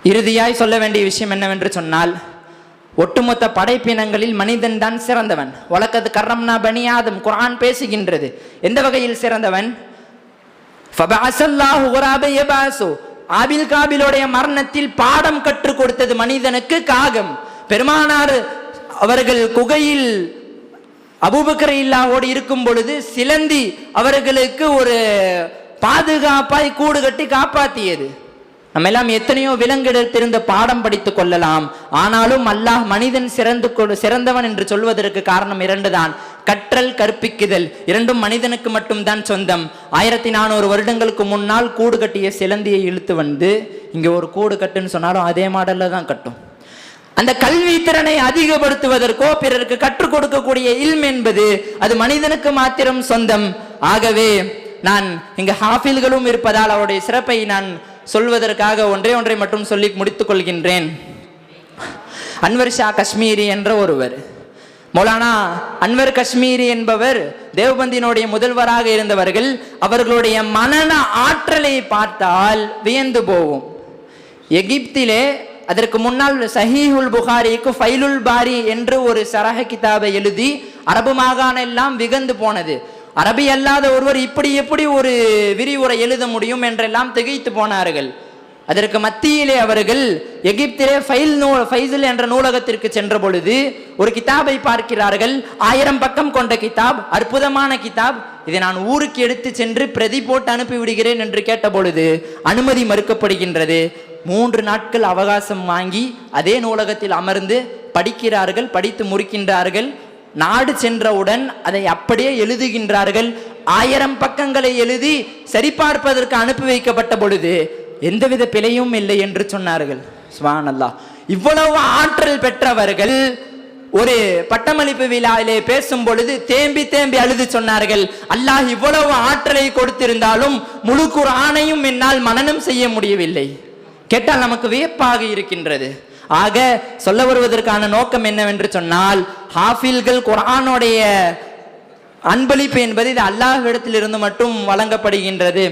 இறுதியாய் சொல்ல வேண்டிய விஷயம் என்னவென்று சொன்னால், ஒட்டுமொத்த படைப்பினங்களில் மனிதன் தான் சிறந்தவன். வலக்கத் கர்ரம்னா பனி ஆதம், குர்ஆன் பேசுகின்றது. எந்த வகையில் சிறந்தவன்? ஃபபஅஸல்லாஹு குராபை யபாசு, ஆபில் காபிலுடைய மரணத்தில் பாடம் கற்றுக் கொடுத்தது மனிதனுக்கு காகம். பெருமானார் அவர்கள் குகையில் அபூபக்கர் இல்லாவோடு இருக்கும் பொழுது சிலந்தி அவர்களுக்கு ஒரு பாதுகாப்பாய் கூடு கட்டி காப்பாற்றியது. நம்ம எல்லாம் எத்தனையோ விலங்கிடத்திலிருந்து பாடம் படித்துக் கொள்ளலாம். ஆனாலும் அல்லாஹ் மனிதன் சிறந்தவன் என்று சொல்வதற்கு காரணம் இரண்டு தான். கற்றல், கற்பிக்குதல், இரண்டும் மனிதனுக்கு மட்டும்தான் சொந்தம். 1400 வருடங்களுக்கு முன்னால் கூடு கட்டிய சிலந்தியை இழுத்து வந்து இங்க ஒரு கூடு கட்டுன்னு சொன்னாலும் அதே மாடல்ல தான் கட்டும். அந்த கல்வி திறனை அதிகப்படுத்துவதற்கோ பிறருக்கு கற்றுக் கொடுக்கக்கூடிய இல்ம் என்பது அது மனிதனுக்கு மாத்திரம் சொந்தம். ஆகவே நான் இங்கு ஹாஃபில்களும் இருப்பதால் அவருடைய சிறப்பை நான் சொல்வதற்காக ஒன்றை மட்டும் சொல்லி முடித்துக் கொள்கின்றேன். அன்வர் ஷா காஷ்மீரி என்ற ஒருவர், மௌலானா அன்வர் காஷ்மீரி என்பவர் தேவபந்தினுடைய முதல்வராக இருந்தவர்கள். அவர்களுடைய மனன ஆற்றலை பார்த்தால் வியந்து போவோம். எகிப்திலே அதற்கு முன்னால் சஹீஹுல் புகாரிக்கு ஃபைலுல் பாரி என்று ஒரு சரஹ கிதாபை எழுதி அரபு மாகாணம் எல்லாம் விகந்து போனது. அரபி அல்லாத ஒருவர் இப்படி எப்படி ஒரு விரிவுரை எழுத முடியும் என்றெல்லாம் திகைத்து போனார்கள். அதற்கு மத்தியிலே அவர்கள் எகிப்திலே ஃபைசில் என்ற நூலகத்திற்கு சென்ற பொழுது ஒரு கிதாபை பார்க்கிறார்கள். 1000 பக்கம் கொண்ட கிதாப், அற்புதமான கிதாப். இதை நான் ஊருக்கு எடுத்து சென்று பிரதி போட்டு அனுப்பி விடுகிறேன் என்று கேட்ட பொழுது அனுமதி மறுக்கப்படுகின்றது. 3 நாட்கள் அவகாசம் வாங்கி அதே நூலகத்தில் அமர்ந்து படிக்கிறார்கள், படித்து முடிக்கின்றார்கள். நாடு சென்றவுடன் அதை அப்படியே எழுதுகின்றார்கள். 1000 பக்கங்களை எழுதி சரிபார்ப்பதற்கு அனுப்பி வைக்கப்பட்ட பொழுது எந்தவித பிழையும் இல்லை என்று சொன்னார்கள். சுப்ஹானல்லாஹ். இவ்வளவு ஆற்றல் பெற்றவர்கள் ஒரு பட்டமளிப்பு விழாவிலே பேசும் பொழுது தேம்பி தேம்பி அழுது சொன்னார்கள், அல்லாஹ் இவ்வளவு ஆற்றலை கொடுத்திருந்தாலும் முழு குர்ஆனையும் என்னால் மனனம் செய்ய முடியவில்லை. கேட்டால் நமக்கு வியப்பாக இருக்கின்றது. ஆக சொல்ல வருவதற்கான நோக்கம் என்னவென்று சொன்னால், ஹாஃபில்கள் குர்ஆனுடைய அன்பளிப்பு என்பது இது அல்லாஹ்விடத்தில் இருந்து மட்டும் வழங்கப்படுகின்றது.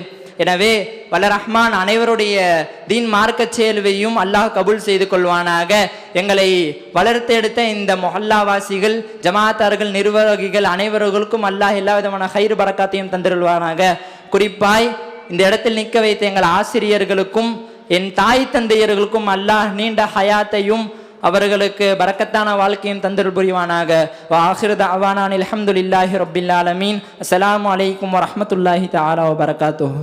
எனவே வல்ல ரஹ்மான் அனைவருடைய தீன் மார்க்க சேல்வையும் அல்லாஹ் கபூல் செய்து கொள்வானாக. எங்களை வளர்த்தெடுத்த இந்த மொஹல்லாவாசிகள், ஜமாத்தார்கள், நிர்வாகிகள் அனைவர்களுக்கும் அல்லாஹ் எல்லா விதமான ஹைர் பரக்காத்தையும் தந்திருவானாக. குறிப்பாய் இந்த இடத்தில் நிற்க வைத்த எங்கள் ஆசிரியர்களுக்கும் என் தாய் தந்தையர்களுக்கும் அல்லாஹ் நீண்ட ஹயாத்தையும் அவர்களுக்கு பரக்கத்தான வாழ்க்கையும் தந்தருள் புரிவானாக. ஆகிரு தஅவானா அல்ஹம்துலில்லாஹி ரப்பில் ஆலமீன். அஸ்ஸலாமு அலைக்கும் வரஹ்மத்துல்லாஹி தஆலா வபரகாத்துஹு.